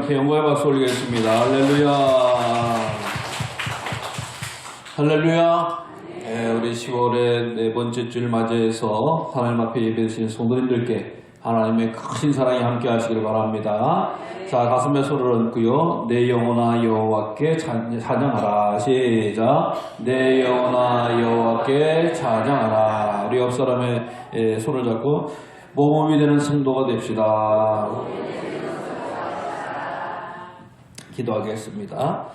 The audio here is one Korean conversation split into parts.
앞에 영광의 박수 올리겠습니다. 할렐루야. 할렐루야. 네, 우리 10월의 네 번째 주를 맞이해서 하나님 앞에 예배드리는 성도님들께 하나님의 크신 사랑이 함께 하시길 바랍니다. 자, 가슴에 손을 얹고요. 내 영혼아 여호와께 찬양하라. 시작. 내 영혼아 여호와께 찬양하라. 우리 옆 사람의 손을 잡고 모범이 되는 성도가 됩시다. 기도하겠습니다.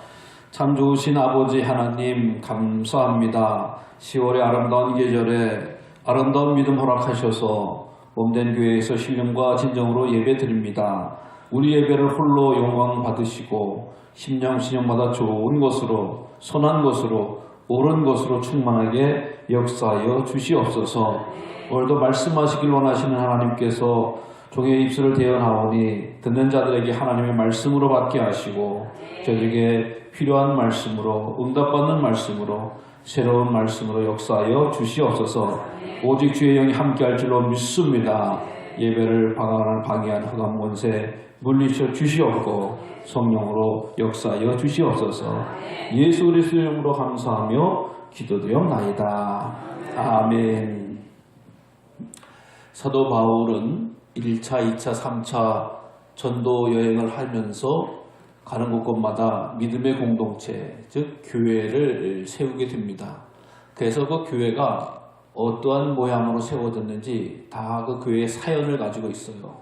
참 좋으신 아버지 하나님 감사합니다. 10월의 아름다운 계절에 아름다운 믿음 허락하셔서 몸된 교회에서 신령과 진정으로 예배 드립니다. 우리 예배를 홀로 영광 받으시고 심령마다 좋은 것으로 선한 것으로 옳은 것으로 충만하게 역사하여 주시옵소서. 오늘도 말씀하시길 원하시는 하나님께서 종의 입술을 대어나오니 듣는 자들에게 하나님의 말씀으로 받게 하시고 저에게 필요한 말씀으로 응답받는 말씀으로 새로운 말씀으로 역사하여 주시옵소서. 오직 주의 영이 함께할 줄로 믿습니다. 예배를 방해하는 흑암 권세 물리쳐 주시옵고 성령으로 역사하여 주시옵소서. 예수 그리스도의 이름으로 감사하며 기도드리옵나이다. 아멘. 사도 바울은 1차, 2차, 3차 전도 여행을 하면서 가는 곳곳마다 믿음의 공동체, 즉 교회를 세우게 됩니다. 그래서 그 교회가 어떠한 모양으로 세워졌는지 다 그 교회의 사연을 가지고 있어요.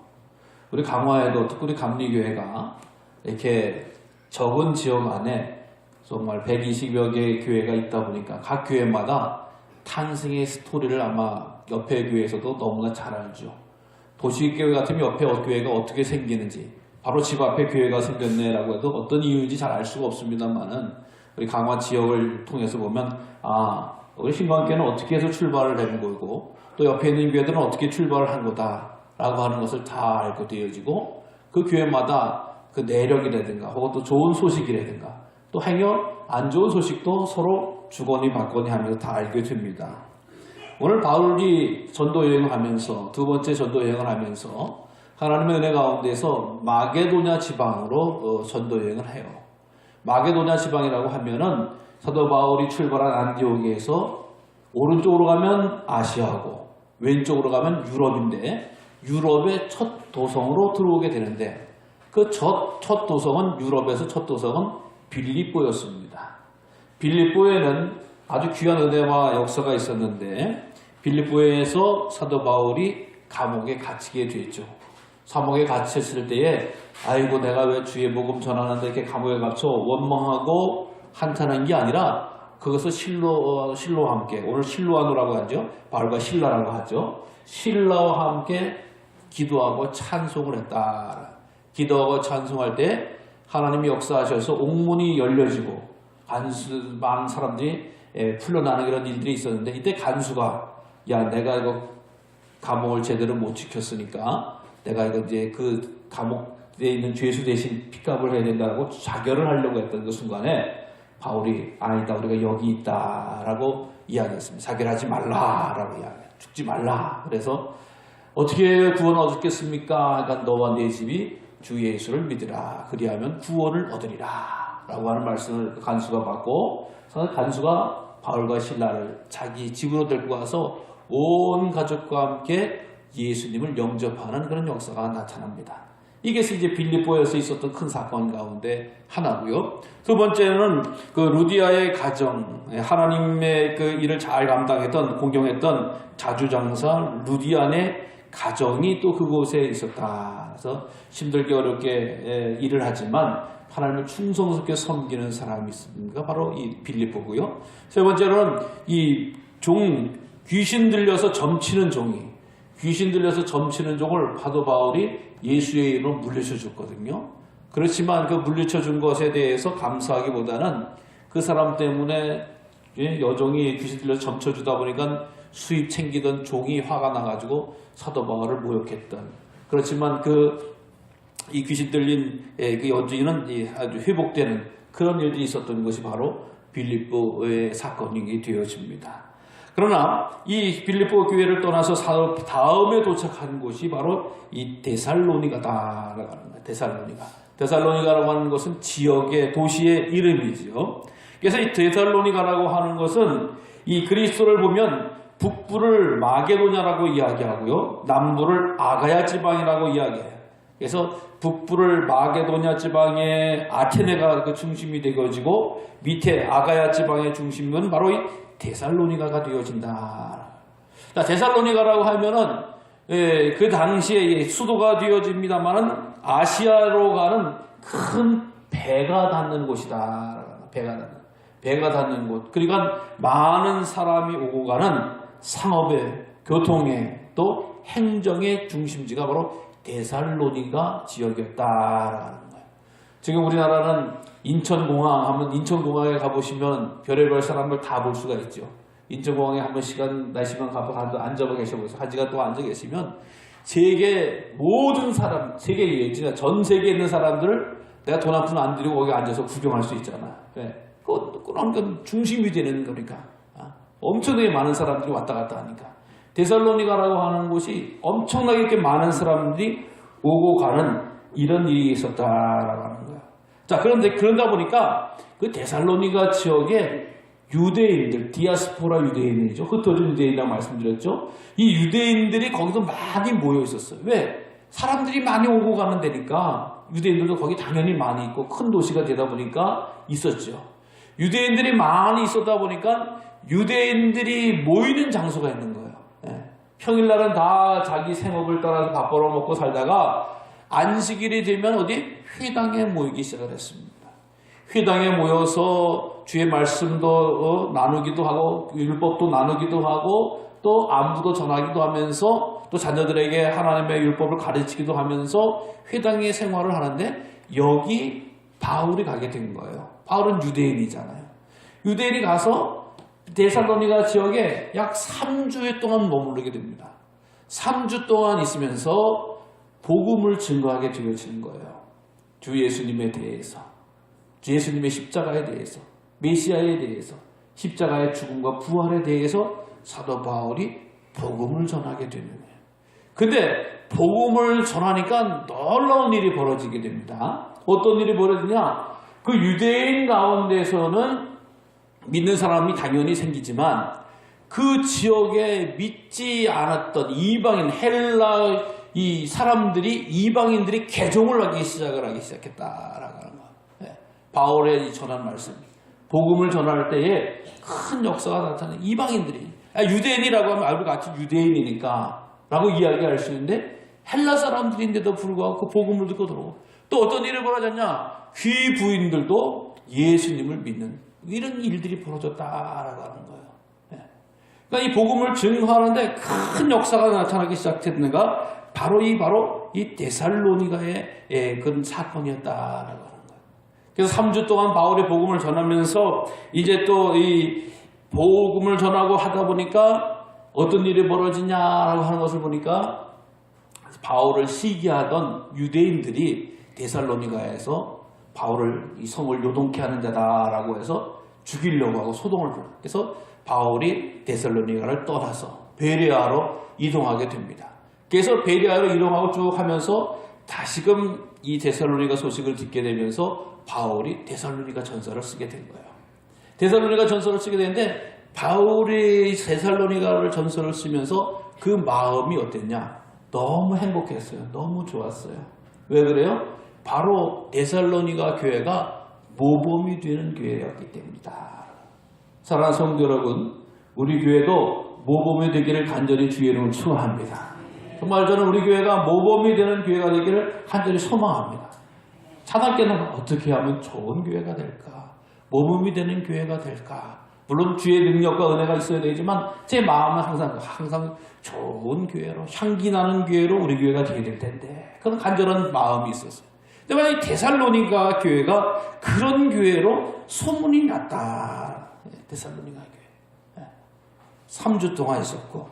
우리 강화에도 특별히 감리교회가 이렇게 적은 지역 안에 정말 120여 개의 교회가 있다 보니까 각 교회마다 탄생의 스토리를 아마 옆에 교회에서도 너무나 잘 알죠. 도시교회 같으면 옆에 교회가 어떻게 생기는지, 바로 집 앞에 교회가 생겼네라고 해도 어떤 이유인지 잘 알 수가 없습니다만은 우리 강화 지역을 통해서 보면 우리 신광교회는 어떻게 해서 출발을 한 거고 또 옆에 있는 교회들은 어떻게 출발을 한 거다라고 하는 것을 다 알고 되어지고 그 교회마다 그 내력이라든가 혹은 또 좋은 소식이라든가 또 행여 안 좋은 소식도 서로 주거니 받거니 하면서 다 알게 됩니다. 오늘 바울이 전도 여행을 하면서 두 번째 전도 여행을 하면서 하나님의 은혜 가운데서 마게도냐 지방으로 전도 여행을 해요. 마게도냐 지방이라고 하면은 사도 바울이 출발한 안디옥에서 오른쪽으로 가면 아시아고 왼쪽으로 가면 유럽인데 유럽의 첫 도성으로 들어오게 되는데 그 첫 도성은 유럽에서 첫 도성은 빌립보였습니다. 빌립보에는 아주 귀한 은혜와 역사가 있었는데 빌립보에서 사도 바울이 감옥에 갇히게 됐죠. 감옥에 갇혔을 때에 아이고 내가 왜 주의 복음 전하는데 이렇게 감옥에 갇혀 원망하고 한탄한 게 아니라 그것을 실로와 함께 오늘 실로아노라고 하죠. 바울과 실라라고 하죠. 실라와 함께 기도하고 찬송을 했다. 기도하고 찬송할 때 하나님이 역사하셔서 옥문이 열려지고 많은 사람들이 풀려나는 그런 일들이 있었는데 이때 간수가 야 내가 이거 감옥을 제대로 못 지켰으니까 내가 이거 이제 그 감옥에 있는 죄수 대신 핏값을 해야 된다고 자결을 하려고 했던 그 순간에 바울이 아니다 우리가 여기 있다라고 이야기했습니다. 자결하지 말라라고 이야기해요. 죽지 말라. 그래서 어떻게 구원을 얻겠습니까? 그러니까 너와 네 집이 주 예수를 믿으라. 그리하면 구원을 얻으리라 라고 하는 말씀을 간수가 받고 간수가 바울과 실라를 자기 집으로 데리고 가서 온 가족과 함께 예수님을 영접하는 그런 역사가 나타납니다. 이게 이제 빌립보에서 있었던 큰 사건 가운데 하나고요. 두 번째는 그 루디아의 가정, 하나님의 그 일을 잘 감당했던 공경했던 자주장사 루디안의 가정이 또 그곳에 있었다. 그래서 힘들게 어렵게 일을 하지만 하나님을 충성스럽게 섬기는 사람이 있습니다. 바로 이 빌립보고요. 세 번째로는 이 귀신 들려서 점치는 종이 귀신 들려서 점치는 종을 사도 바울이 예수의 이름으로 물리쳐 줬거든요. 그렇지만 그 물리쳐 준 것에 대해서 감사하기보다는 그 사람 때문에 여종이 귀신 들려서 점쳐주다 보니까 수입 챙기던 종이 화가 나가지고 사도 바울을 모욕했던. 그렇지만 이 귀신 들린 그 여주인은 아주 회복되는 그런 일들이 있었던 것이 바로 빌립보의 사건이 되어집니다. 그러나 이 빌립보 교회를 떠나서 다음에 도착한 곳이 바로 이 데살로니가다라고 하는 거예요. 데살로니가. 데살로니가라고 하는 것은 지역의 도시의 이름이죠. 그래서 이 데살로니가라고 하는 것은 이 그리스도를 보면 북부를 마게도냐라고 이야기하고요. 남부를 아가야 지방이라고 이야기해요. 그래서 북부를 마게도냐 지방의 아테네가 그 중심이 되어지고 밑에 아가야 지방의 중심은 바로 이 데살로니가가 되어진다. 자, 데살로니가라고 하면은 그 당시에 수도가 되어집니다만은 아시아로 가는 큰 배가 닿는 곳이다. 배가 닿는 곳. 그러니까 많은 사람이 오고 가는 상업의, 교통의, 또 행정의 중심지가 바로 데살로니가 지역이었다라는 거예요. 지금 우리나라는 인천공항 하면 인천공항에 가보시면 별의별 사람을 다 볼 수가 있죠. 인천공항에 한번 시간 나시면 가서 앉아 계셔보세요. 한 시간 동안 앉아 계시면 세계 모든 사람, 세계에 진짜 전 세계에 있는 사람들을 내가 돈 한 푼 안 들이고 거기 앉아서 구경할 수 있잖아. 그런 건 중심이 되는 거니까. 엄청나게 많은 사람들이 왔다 갔다 하니까. 데살로니가라고 하는 곳이 엄청나게 이렇게 많은 사람들이 오고 가는 이런 일이 있었다라고 하는 거야. 자, 그런데 그러다 보니까 그 데살로니가 지역에 유대인들, 디아스포라 유대인이죠. 흩어진 유대인이라고 말씀드렸죠. 이 유대인들이 거기서 많이 모여 있었어요. 왜? 사람들이 많이 오고 가는 데니까 유대인들도 거기 당연히 많이 있고 큰 도시가 되다 보니까 있었죠. 유대인들이 많이 있었다 보니까 유대인들이 모이는 장소가 있는 거예요. 평일날은 다 자기 생업을 따라서 밥 벌어먹고 살다가 안식일이 되면 어디? 회당에 모이기 시작을 했습니다. 회당에 모여서 주의 말씀도 나누기도 하고 율법도 나누기도 하고 또 안부도 전하기도 하면서 또 자녀들에게 하나님의 율법을 가르치기도 하면서 회당의 생활을 하는데 여기 바울이 가게 된 거예요. 바울은 유대인이잖아요. 유대인이 가서 데살로니가 지역에 약 3주일 동안 머무르게 됩니다. 3주 동안 있으면서 복음을 증거하게 되어지는 거예요. 주 예수님에 대해서, 주 예수님의 십자가에 대해서, 메시아에 대해서, 십자가의 죽음과 부활에 대해서 사도 바울이 복음을 전하게 되는 거예요. 근데 복음을 전하니까 놀라운 일이 벌어지게 됩니다. 어떤 일이 벌어지냐? 그 유대인 가운데서는 믿는 사람이 당연히 생기지만 그 지역에 믿지 않았던 이방인 헬라 이 사람들이 이방인들이 개종을 하기 시작했다라고 하는 거예요. 바울의 전한 말씀, 복음을 전할 때에 큰 역사가 나타나는 이방인들이 유대인이라고 하면 우리가 같이 유대인이니까 라고 이야기할 수 있는데 헬라 사람들인데도 불구하고 그 복음을 듣고 들어오고 또 어떤 일이 벌어졌냐? 귀 부인들도 예수님을 믿는 이런 일들이 벌어졌다라고 하는 거예요. 그러니까 이 복음을 증거하는데 큰 역사가 나타나기 시작했는가? 바로 이 데살로니가의 그런 사건이었다라고 하는 거예요. 그래서 3주 동안 바울의 복음을 전하면서 이제 또 이 복음을 전하고 하다 보니까 어떤 일이 벌어지냐라고 하는 것을 보니까 바울을 시기하던 유대인들이 데살로니가에서 바울을 이 성을 요동케 하는 자다라고 해서 죽이려고 하고 소동을 부르고 그래서 바울이 데살로니가를 떠나서 베레아로 이동하게 됩니다. 그래서 베레아로 이동하고 쭉 하면서 다시금 이 데살로니가 소식을 듣게 되면서 바울이 데살로니가 전서를 쓰게 된 거예요. 데살로니가 전서를 쓰게 되는데 바울이 데살로니가를 전서를 쓰면서 그 마음이 어땠냐? 너무 행복했어요. 너무 좋았어요. 왜 그래요? 바로 데살로니가 교회가 모범이 되는 교회였기 때문이다. 사랑하는 성도 여러분, 우리 교회도 모범이 되기를 간절히 주의 이름으로 축원합니다. 정말 저는 우리 교회가 모범이 되는 교회가 되기를 간절히 소망합니다. 찬학교는 어떻게 하면 좋은 교회가 될까? 모범이 되는 교회가 될까? 물론 주의 능력과 은혜가 있어야 되지만 제 마음은 항상 좋은 교회로 향기 나는 교회로 우리 교회가 되게 될 텐데 그런 간절한 마음이 있었어요. 근데 만약 데살로니가 교회가 그런 교회로 소문이 났다. 데살로니가 교회 3주 동안 있었고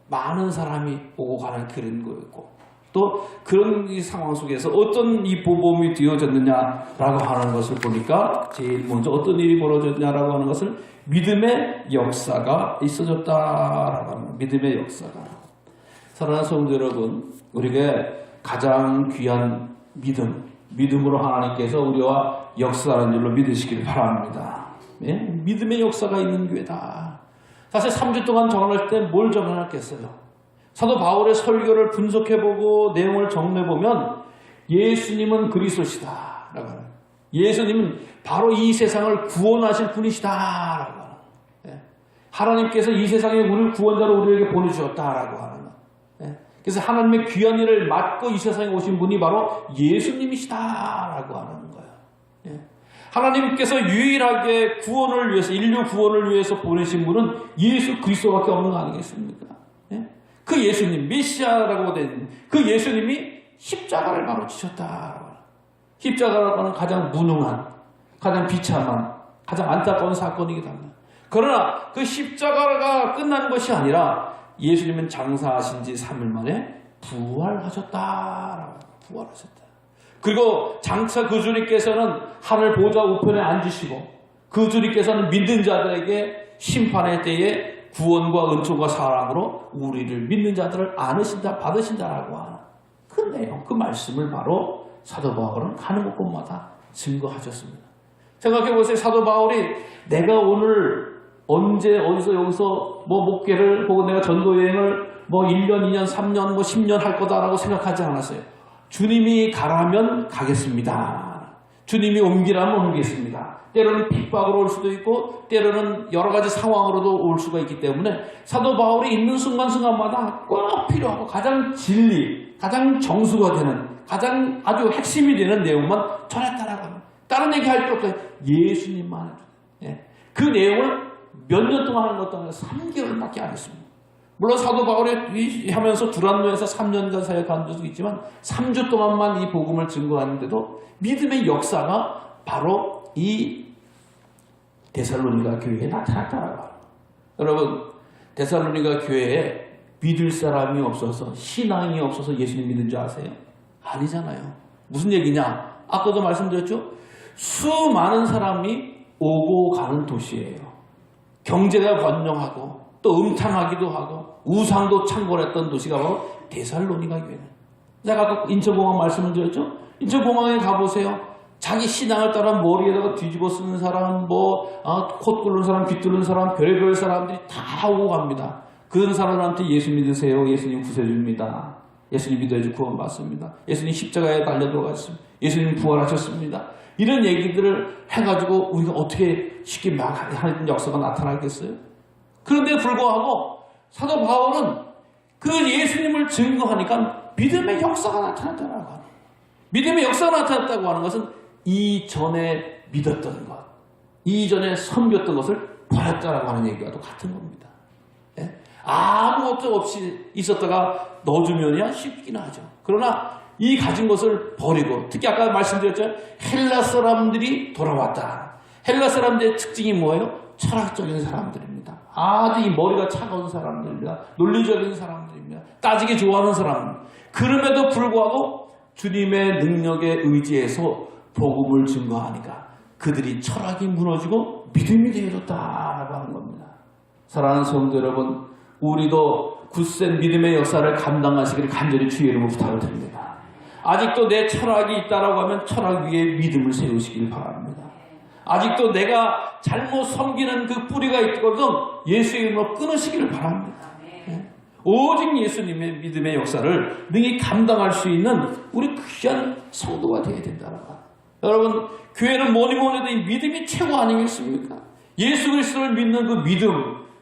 많은 사람이 오고 가는 그런 거였고 또 그런 이 상황 속에서 어떤 이 보범이 되어졌느냐라고 하는 것을 보니까 제일 먼저 어떤 일이 벌어졌냐라고 하는 것을 믿음의 역사가 있어졌다라고 하는 믿음의 역사가. 사랑하는 성도 여러분, 우리에게 가장 귀한 믿음, 믿음으로 하나님께서 우리와 역사하는 줄로 믿으시길 바랍니다. 예? 믿음의 역사가 있는 교회다. 사실 3주 동안 정언할 때 뭘 정언했겠어요? 사도 바울의 설교를 분석해보고 내용을 정리해보면 예수님은 그리스도시다 라고 하는, 예수님은 바로 이 세상을 구원하실 분이시다 라고 하는, 예? 하나님께서 이 세상에 우리를 구원자로 우리에게 보내주셨다라고 하는, 예? 그래서 하나님의 귀한 일을 맡고 이 세상에 오신 분이 바로 예수님이시다라고 하는 거예요. 예? 하나님께서 유일하게 구원을 위해서, 인류 구원을 위해서 보내신 분은 예수 그리스도밖에 없는 거 아니겠습니까? 예? 그 예수님, 메시아라고 된 그 예수님이 십자가를 바로 지셨다. 십자가라고 하는 가장 무능한, 가장 비참한, 가장 안타까운 사건이기도 합니다. 그러나 그 십자가가 끝난 것이 아니라 예수님은 장사하신 지 3일 만에 부활하셨다. 부활하셨다. 그리고 장차 그 주님께서는 하늘 보좌 우편에 앉으시고 그 주님께서는 믿는 자들에게 심판의 때에 구원과 은총과 사랑으로 우리를 믿는 자들을 안으신다, 받으신다라고 하는 그 내용, 그 말씀을 바로 사도 바울은 가는 곳곳마다 증거하셨습니다. 생각해보세요. 사도 바울이 내가 오늘 언제 어디서 여기서 뭐 목회를 혹은 내가 전도 여행을 뭐 1년, 2년, 3년, 뭐 10년 할 거다라고 생각하지 않았어요. 주님이 가라면 가겠습니다. 주님이 옮기라면 옮기겠습니다. 때로는 핍박으로 올 수도 있고 때로는 여러 가지 상황으로도 올 수가 있기 때문에 사도 바울이 있는 순간순간마다 꼭 필요하고 가장 진리, 가장 정수가 되는, 가장 아주 핵심이 되는 내용만 전했다라고 합니다. 다른 얘기 할 필요 없어요. 예수님만. 예. 그 내용을 몇 년 동안 하는 것도 아니라 3개월밖에 안 했습니다. 물론 사도 바울이 하면서 두란노에서 3년간 사역한 적도 있지만 3주 동안만 이 복음을 증거하는데도 믿음의 역사가 바로 이 데살로니가 교회에 나타났다라고 합니다. 여러분, 데살로니가 교회에 믿을 사람이 없어서, 신앙이 없어서 예수님 믿는 줄 아세요? 아니잖아요. 무슨 얘기냐? 아까도 말씀드렸죠? 수많은 사람이 오고 가는 도시예요. 경제가 번영하고 또 음탕하기도 하고 우상도 창궐했던 도시가 바로 데살로니가 교회는. 제가 아까 인천공항 말씀을 드렸죠? 인천공항에 가보세요. 자기 신앙을 따라 머리에다가 뒤집어 쓰는 사람, 콧 뚫는 사람, 귀 뚫는 사람, 별의별 사람들이 다 오고 갑니다. 그런 사람한테 예수 믿으세요. 예수님 구세주입니다. 예수님 믿어야지 구원받습니다. 예수님 십자가에 달려 들어가셨습니다. 예수님 부활하셨습니다. 이런 얘기들을 해가지고 우리가 어떻게 쉽게 막 하는 역사가 나타나겠어요? 그런데 불구하고 사도 바울은 그 예수님을 증거하니까 믿음의 역사가 나타났다고 하는, 믿음의 역사가 나타났다고 하는 것은 이전에 믿었던 것, 이전에 섬겼던 것을 버렸다라고 하는 얘기와 똑같은 겁니다. 예? 아무것도 없이 있었다가 넣어주면야 쉽긴 하죠. 그러나 이 가진 것을 버리고, 특히 아까 말씀드렸죠. 헬라 사람들이 돌아왔다. 헬라 사람들의 특징이 뭐예요? 철학적인 사람들입니다. 아주 이 머리가 차가운 사람들입니다. 논리적인 사람들입니다. 따지기 좋아하는 사람. 그럼에도 불구하고 주님의 능력에 의지해서 복음을 증거하니까 그들이 철학이 무너지고 믿음이 되어졌다라고 하는 겁니다. 사랑하는 성도 여러분, 우리도 굳센 믿음의 역사를 감당하시기를 간절히 주의 이름으로 부탁을 드립니다. 아직도 내 철학이 있다라고 하면 철학 위에 믿음을 세우시길 바랍니다. 아직도 내가 잘못 섬기는 그 뿌리가 있거든 예수의 이름으로 끊으시기를 바랍니다. 오직 예수님의 믿음의 역사를 능히 감당할 수 있는 우리 귀한 성도가 되어야 된다는 것. 여러분, 교회는 뭐니 해도 이 믿음이 최고 아니겠습니까? 예수 그리스도를 믿는 그 믿음,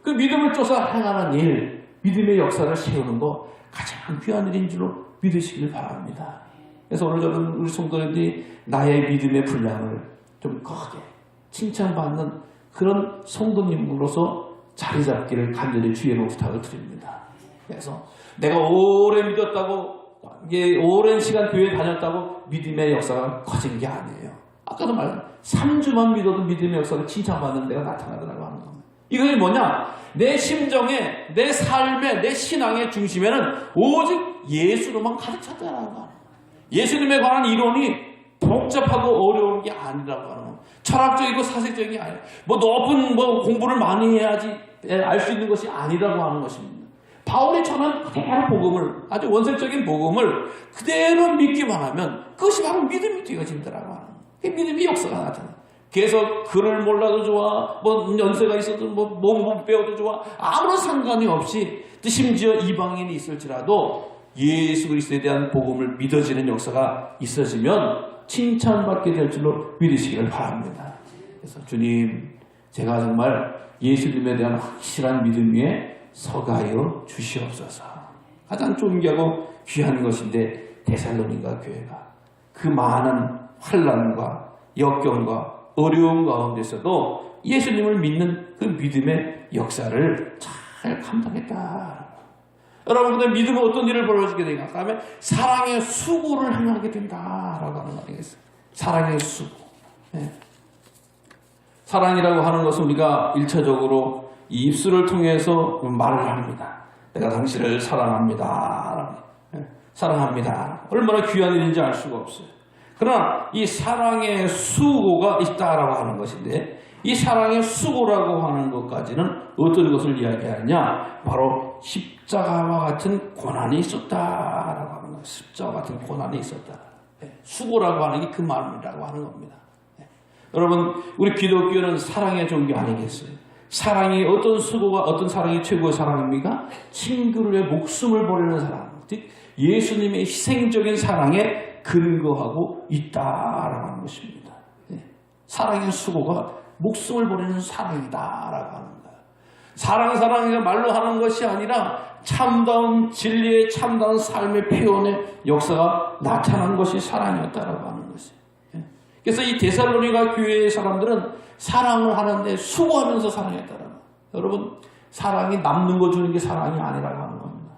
그 믿음을 쫓아 행하는 일, 믿음의 역사를 세우는 거 가장 귀한 일인 줄로 믿으시길 바랍니다. 그래서 오늘 저는 우리 성도들이 나의 믿음의 분량을 좀 크게 칭찬받는 그런 성도님으로서 자리 잡기를 간절히 주의로 부탁을 드립니다. 그래서 내가 오래 믿었다고, 오랜 시간 교회에 다녔다고 믿음의 역사가 커진 게 아니에요. 아까도 말했죠. 3주만 믿어도 믿음의 역사가 칭찬받는 데가 나타나더라고 하는 겁니다. 이것이 뭐냐? 내 심정에, 내 삶에, 내 신앙의 중심에는 오직 예수로만 가득 찼다라고 하는 거예요. 예수님에 관한 이론이 복잡하고 어려운 게 아니라고 하는 거예요. 철학적이고 사색적인 게 아니에요. 높은 공부를 많이 해야지 알 수 있는 것이 아니라고 하는 것입니다. 바울이 전한 그대로 복음을, 아주 원색적인 복음을 그대로 믿기만 하면 그것이 바로 믿음이 되어진다라고 하는 거예요. 그 믿음의 역사가 나타나요. 그래서 글을 몰라도 좋아, 뭐 연세가 있어도 못 배워도 좋아, 아무런 상관이 없이 또 심지어 이방인이 있을지라도 예수 그리스도에 대한 복음을 믿어지는 역사가 있어지면 칭찬받게 될 줄로 믿으시기를 바랍니다. 그래서 주님, 제가 정말 예수님에 대한 확실한 믿음 위에 서가여 주시옵소서. 가장 존귀하고 귀한 것인데 데살로니가 교회가 그 많은 환난과 역경과 어려움 가운데서도 예수님을 믿는 그 믿음의 역사를 잘 감당했다. 여러분들 믿음은 어떤 일을 벌어지게 되는가 하면 사랑의 수고를 행하게 된다라고 하는 거 아니겠어요? 사랑의 수고. 네. 사랑이라고 하는 것은 우리가 1차적으로 이 입술을 통해서 말을 합니다. 내가 당신을 사랑합니다. 네. 사랑합니다. 얼마나 귀한 일인지 알 수가 없어요. 그러나 이 사랑의 수고가 있다라고 하는 것인데 이 사랑의 수고라고 하는 것까지는 어떤 것을 이야기하느냐? 바로 십자가와 같은 고난이 있었다라고 하는 거예요. 십자가와 같은 고난이 있었다. 수고라고 하는 게 그 말이라고 하는 겁니다. 여러분, 우리 기독교는 사랑의 종교 아니겠어요? 사랑이 어떤 수고가 어떤 사랑이 최고의 사랑입니까? 친구를 위해 목숨을 버리는 사랑, 즉 예수님의 희생적인 사랑에 근거하고 있다라고 하는 것입니다. 사랑의 수고가 목숨을 버리는 사랑이다라고 하는 거예요. 사랑이라 말로 하는 것이 아니라 참다운 진리의 참다운 삶의 표현의 역사가 나타난 것이 사랑이었다라고 하는 것이에요. 그래서 이 데살로니가 교회의 사람들은 사랑을 하는데 수고하면서 사랑했다라는 거예요. 여러분, 사랑이 남는 거 주는 게 사랑이 아니라고 하는 겁니다.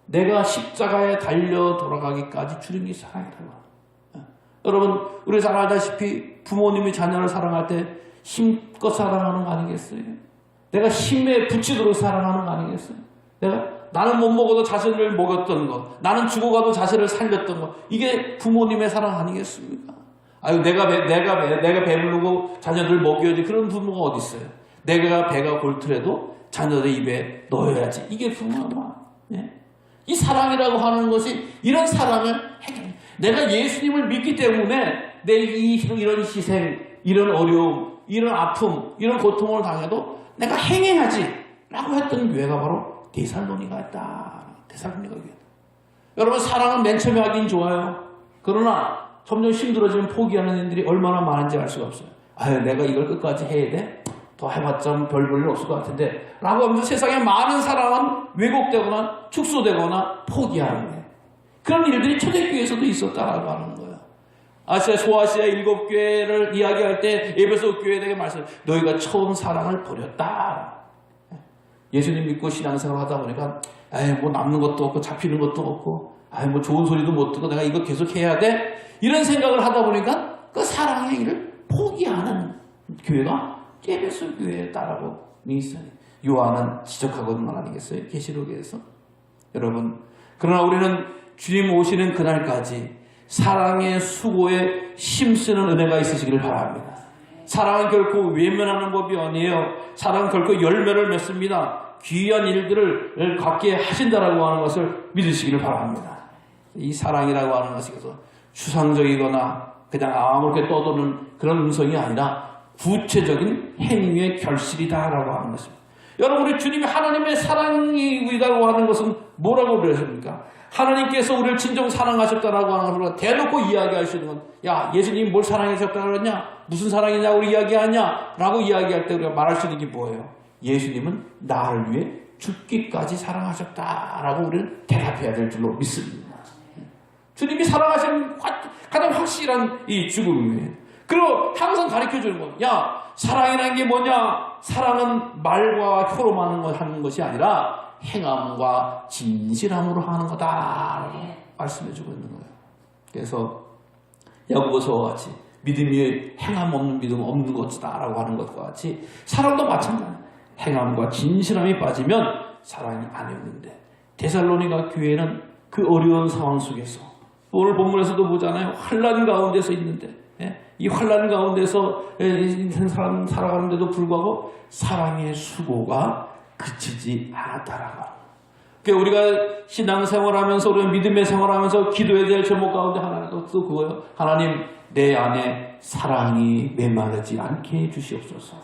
내가 십자가에 달려 돌아가기까지 주는 게 사랑이라고 합니다. 여러분, 우리 잘 알다시피 부모님이 자녀를 사랑할 때 힘껏 사랑하는 거 아니겠어요? 내가 힘에 붙이도록 사랑하는 거 아니겠어요? 나는 못 먹어도 자신을 먹였던 것, 나는 죽어가도 자신을 살렸던 것, 이게 부모님의 사랑 아니겠습니까? 아유, 내가 배부르고 자녀들 먹여야지. 그런 부모가 어디 있어요? 내가 배가 골트라도 자녀들 입에 넣어야지. 이게 부모의 마음. 예? 이 사랑이라고 하는 것이 이런 사랑을 내가 예수님을 믿기 때문에 내 이런 희생, 이런 어려움, 이런 아픔, 이런 고통을 당해도 내가 행해야지 라고 했던 교회가 바로 데살로니가였다. 데살로니가 교회. 여러분, 사랑은 맨 처음에 하긴 좋아요. 그러나 점점 힘들어지면 포기하는 애들이 얼마나 많은지 알 수가 없어요. 아유, 내가 이걸 끝까지 해야 돼? 더 해봤자 별 볼 일 없을 것 같은데 라고 하면서 세상에 많은 사랑은 왜곡되거나 축소되거나 포기하는 거예요. 그런 일들이 초대교회에서도 있었다라고 하는 거예요. 소아시아 7교회를 이야기할 때 에베소 교회에 대해 말씀, 너희가 처음 사랑을 버렸다. 예수님 믿고 신앙생활 하다 보니까 뭐 남는 것도 없고 잡히는 것도 없고 뭐 좋은 소리도 못 듣고 내가 이거 계속 해야 돼? 이런 생각을 하다 보니까 그 사랑의 일을 포기하는 교회가 에베소 교회였다라고 있어요. 요한은 지적하고 있는 건 아니겠어요? 계시록에서. 여러분, 그러나 우리는 주님 오시는 그날까지 사랑의 수고에 힘쓰는 은혜가 있으시기를 바랍니다. 사랑은 결코 외면하는 법이 아니에요. 사랑은 결코 열매를 맺습니다. 귀한 일들을 갖게 하신다라고 하는 것을 믿으시기를 바랍니다. 이 사랑이라고 하는 것이 추상적이거나 그냥 아무렇게 떠도는 그런 음성이 아니라 구체적인 행위의 결실이다라고 하는 것입니다. 여러분, 우리 주님이 하나님의 사랑이라고 하는 것은 뭐라고 그러십니까? 하나님께서 우리를 진정 사랑하셨다라고 하는 걸 대놓고 이야기할 수 있는 건, 야, 예수님이 뭘 사랑하셨다고 그러냐? 무슨 사랑이냐고 이야기하냐? 라고 이야기할 때 우리가 말할 수 있는 게 뭐예요? 예수님은 나를 위해 죽기까지 사랑하셨다라고 우리는 대답해야 될 줄로 믿습니다. 주님이 사랑하시는 가장 확실한 이 죽음이에요. 그리고 항상 가르쳐주는 건, 야, 사랑이라는 게 뭐냐? 사랑은 말과 혀로만 하는 것이 아니라 행함과 진실함으로 하는 거다라고 말씀해주고 있는 거예요. 그래서 야고보서와 같이 믿음이 행함 없는 믿음 없는 것이다라고 하는 것과 같이 사랑도 마찬가지예요. 행함과 진실함이 빠지면 사랑이 아니었는데 데살로니가 교회는 그 어려운 상황 속에서 오늘 본문에서도 보잖아요. 환난 가운데서 있는데 이 환난 가운데서 인생 살아가는데도 불구하고 사랑의 수고가 그치지 않았다라고 합니다. 우리가 신앙생활하면서 우리가 믿음의 생활하면서 기도해야 될 제목 가운데 하나가 또 그거예요. 하나님, 내 안에 사랑이 메마르지 않게 해주시옵소서.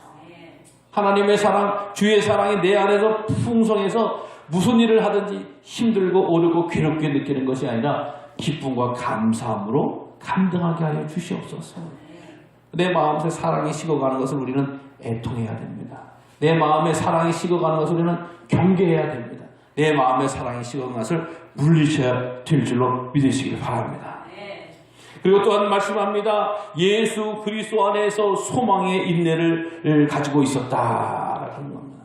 하나님의 사랑, 주의 사랑이 내 안에서 풍성해서 무슨 일을 하든지 힘들고 어렵고 괴롭게 느끼는 것이 아니라 기쁨과 감사함으로 감당하게 하여 주시옵소서. 내 마음에 사랑이 식어가는 것을 우리는 애통해야 됩니다. 내 마음에 사랑이 식어가는 것을 우리는 경계해야 됩니다. 내 마음의 사랑이 식어가는 것을 물리쳐야 될 줄로 믿으시길 바랍니다. 그리고 또한 말씀합니다. 예수 그리스도 안에서 소망의 인내를 가지고 있었다라는 겁니다.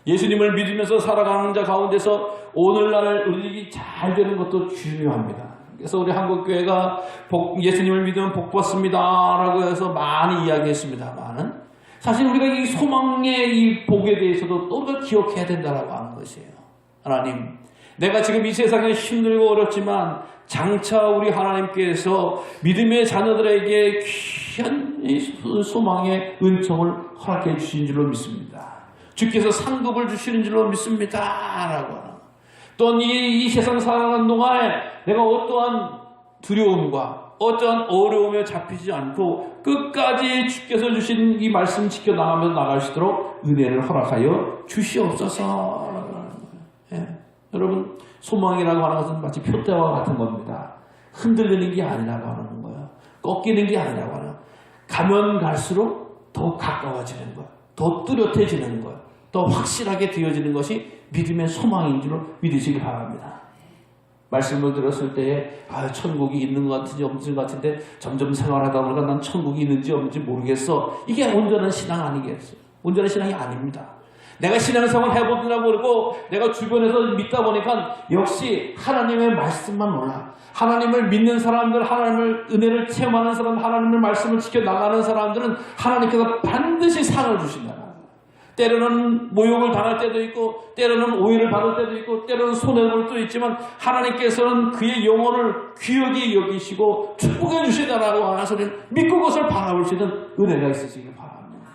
예수님을 믿으면서 살아가는 자 가운데서 오늘날 우리들이 잘 되는 것도 중요합니다. 그래서 우리 한국교회가 예수님을 믿으면 복 받습니다라고 해서 많이 이야기했습니다만은 사실 우리가 이 소망의 이 복에 대해서도 또 우리가 기억해야 된다라고 하는 것이에요. 하나님, 내가 지금 이 세상에 힘들고 어렵지만 장차 우리 하나님께서 믿음의 자녀들에게 귀한 소망의 은총을 허락해 주신 줄로 믿습니다. 주께서 상급을 주시는 줄로 믿습니다. 라고 하는. 또한 이 세상 살아가는 동안에 내가 어떠한 두려움과 어떠한 어려움에 잡히지 않고 끝까지 주께서 주신 이 말씀 지켜나가면서 나갈 수 있도록 은혜를 허락하여 주시옵소서. 여러분, 소망이라고 하는 것은 마치 표대와 같은 겁니다. 흔들리는 게 아니라고 하는 거예요. 꺾이는 게 아니라고 하는 거예요. 가면 갈수록 더 가까워지는 거예요. 더 뚜렷해지는 거예요. 더 확실하게 되어지는 것이 믿음의 소망인 줄로 믿으시기 바랍니다. 말씀을 들었을 때에 천국이 있는 것 같은지 없는 것 같은데 점점 생활하다 보니까 난 천국이 있는지 없는지 모르겠어. 이게 온전한 신앙 아니겠어요? 온전한 신앙이 아닙니다. 내가 신앙생활 해보느라고 그러고 내가 주변에서 믿다 보니까 역시 하나님의 말씀만 몰라. 하나님을 믿는 사람들, 하나님을 은혜를 체험하는 사람, 하나님의 말씀을 지켜나가는 사람들은 하나님께서 반드시 상을 주신다. 때로는 모욕을 당할 때도 있고 때로는 오해를 받을 때도 있고 때로는 손해볼 때도 있지만 하나님께서는 그의 영혼을 귀하게 여기시고 축복해 주시다라고 하는 소리는 믿고 그것을 바라볼 수 있는 은혜가 있으시길 바랍니다.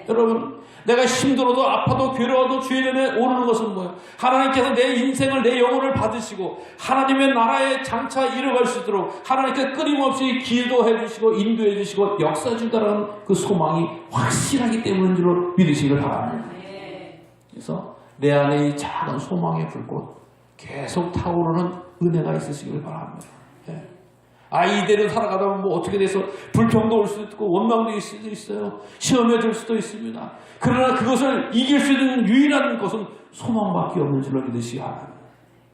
여러분, 내가 힘들어도 아파도 괴로워도 주의 전에 오르는 것은 뭐예요? 하나님께서 내 인생을 내 영혼을 받으시고 하나님의 나라에 장차 이뤄갈 수 있도록 하나님께서 끊임없이 기도해 주시고 인도해 주시고 역사해 주다라는 그 소망이 확실하기 때문인 줄로 믿으시길 바랍니다. 그래서 내 안에 이 작은 소망의 불꽃 계속 타오르는 은혜가 있으시길 바랍니다. 이대로 살아가다 보면 뭐 어떻게 돼서 불평도 올 수도 있고 원망도 있을 수도 있어요. 시험에 들 수도 있습니다. 그러나 그것을 이길 수 있는 유일한 것은 소망밖에 없는 줄로 믿으시기 바랍니다.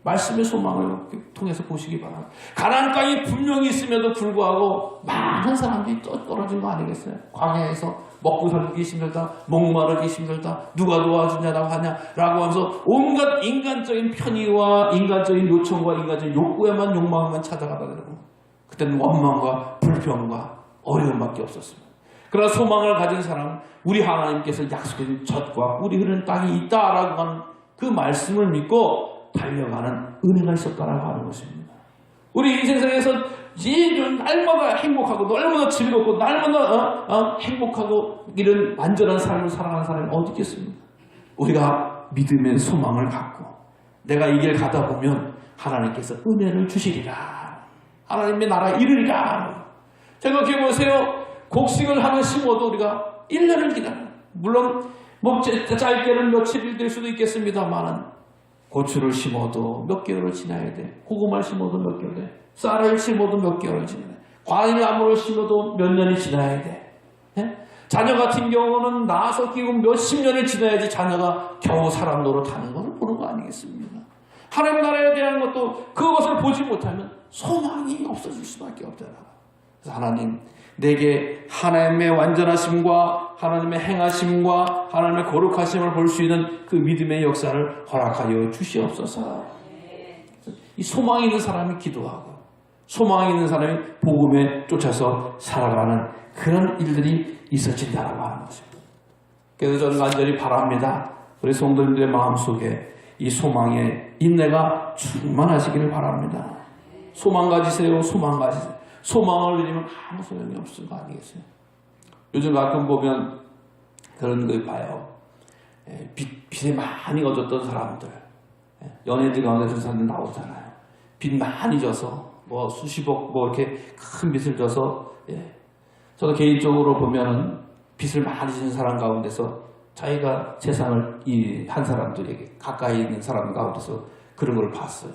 말씀의 소망을 통해서 보시기 바랍니다. 가나안 땅이 분명히 있음에도 불구하고 많은 사람들이 또 떨어진 거 아니겠어요? 광야에서 먹고 살기 힘들다, 목마르기 힘들다, 누가 도와주냐라고 하냐라고 하면서 온갖 인간적인 편의와 인간적인 요청과 인간적인 욕구에만 욕망만 찾아가다 되고 그때는 원망과 불평과 어려움밖에 없었습니다. 그러나 소망을 가진 사람은 우리 하나님께서 약속해준 젖과 꿀이 흐르는 땅이 있다라고 하는 그 말씀을 믿고 달려가는 은혜가 있었다라고 하는 것입니다. 우리 인생에서 날마다 행복하고 날마다 즐겁고 날마다 행복하고 이런 완전한 삶을 살아가는 사람이 어디 있겠습니까? 우리가 믿음의 소망을 갖고 내가 이 길 가다 보면 하나님께서 은혜를 주시리라. 하나님의 나라 이르리라. 생각해보세요. 곡식을 하나 심어도 우리가 1년을 기다려요. 물론 뭐 짧게는 며칠이 될 수도 있겠습니다만 고추를 심어도 몇 개월을 지나야 돼. 고구마를 심어도 몇 개월 돼. 쌀을 심어도 몇 개월을 지나야 돼. 과일나무를 심어도 몇 년이 지나야 돼. 자녀 같은 경우는 낳아서 키우고 몇십 년을 지나야지 자녀가 겨우 사람 노릇하는 것을 보는 거 아니겠습니까? 하나님 나라에 대한 것도 그것을 보지 못하면 소망이 없어질 수밖에 없더라고요. 그래서 하나님, 내게 하나님의 완전하심과 하나님의 행하심과 하나님의 거룩하심을 볼 수 있는 그 믿음의 역사를 허락하여 주시옵소서. 이 소망이 있는 사람이 기도하고 소망이 있는 사람이 복음에 쫓아서 살아가는 그런 일들이 있어진다고 하는 것입니다. 그래서 저는 간절히 바랍니다. 우리 성도님들의 마음속에 이 소망의 인내가 충만하시기를 바랍니다. 소망 가지세요. 소망 가지세요. 소망을 누리면 아무 소용이 없을 거 아니겠어요? 요즘 가끔 보면 그런 거 봐요. 빚에 많이 얻었던 사람들, 연예인들 가운데서 사람들 나오잖아요. 빚 많이 져서 뭐 수십억 뭐 이렇게 큰 빚을 져서 저도 개인적으로 보면은 빚을 많이 지는 사람 가운데서 자기가 재산을 한 사람들에게 가까이 있는 사람 가운데서 그런 걸 봤어요.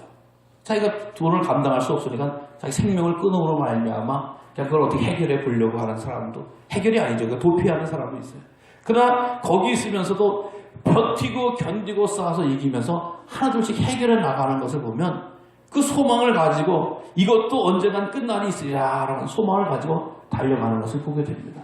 자기가 돈을 감당할 수 없으니까 자기 생명을 끊음으로 말미암아 그냥 그걸 어떻게 해결해 보려고 하는 사람도 해결이 아니죠. 도피하는 사람도 있어요. 그러나 거기 있으면서도 버티고 견디고 싸워서 이기면서 하나둘씩 해결해 나가는 것을 보면 그 소망을 가지고 이것도 언젠간 끝날이 있으리라라는 소망을 가지고 달려가는 것을 보게 됩니다.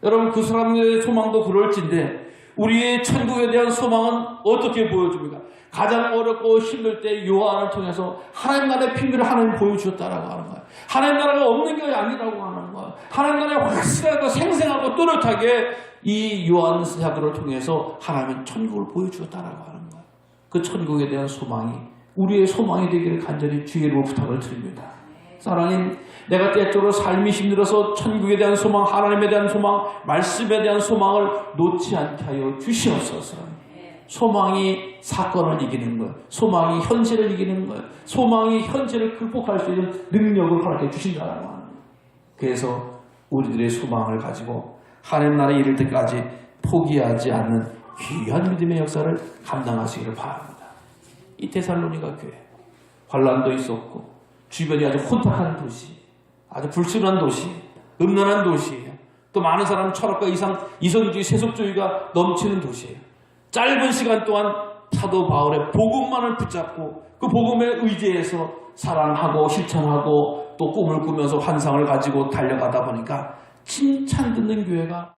여러분 그 사람의 소망도 그럴진데 우리의 천국에 대한 소망은 어떻게 보여줍니까? 가장 어렵고 힘들 때 요한을 통해서 하나님 나라의 비밀을 하나님 보여주셨다라고 하는 거예요. 하나님 나라가 없는 게 아니라고 하는 거예요. 하나님 나라의 확실하고 생생하고 또렷하게 이 요한 사도를 통해서 하나님은 천국을 보여주셨다라고 하는 거예요. 그 천국에 대한 소망이 우리의 소망이 되기를 간절히 주의로 부탁을 드립니다. 하나님, 내가 때때로 삶이 힘들어서 천국에 대한 소망, 하나님에 대한 소망, 말씀에 대한 소망을 놓지 않게 하여 주시옵소서. 소망이 사건을 이기는 거예요. 소망이 현실을 이기는 거예요. 소망이 현실을 극복할 수 있는 능력을 허락해 주신다는 거예요. 그래서 우리들의 소망을 가지고 하나님 나라에 이를 때까지 포기하지 않는 귀한 믿음의 역사를 감당하시기를 바랍니다. 이 데살로니가 교회 환난도 있었고 주변이 아주 혼탁한 도시, 아주 불순한 도시, 음란한 도시예요. 또 많은 사람 철학과 이성주의, 세속주의가 넘치는 도시예요. 짧은 시간 동안 사도 바울의 복음만을 붙잡고 그 복음에 의지해서 사랑하고 실천하고 또 꿈을 꾸면서 환상을 가지고 달려가다 보니까 칭찬 듣는 교회가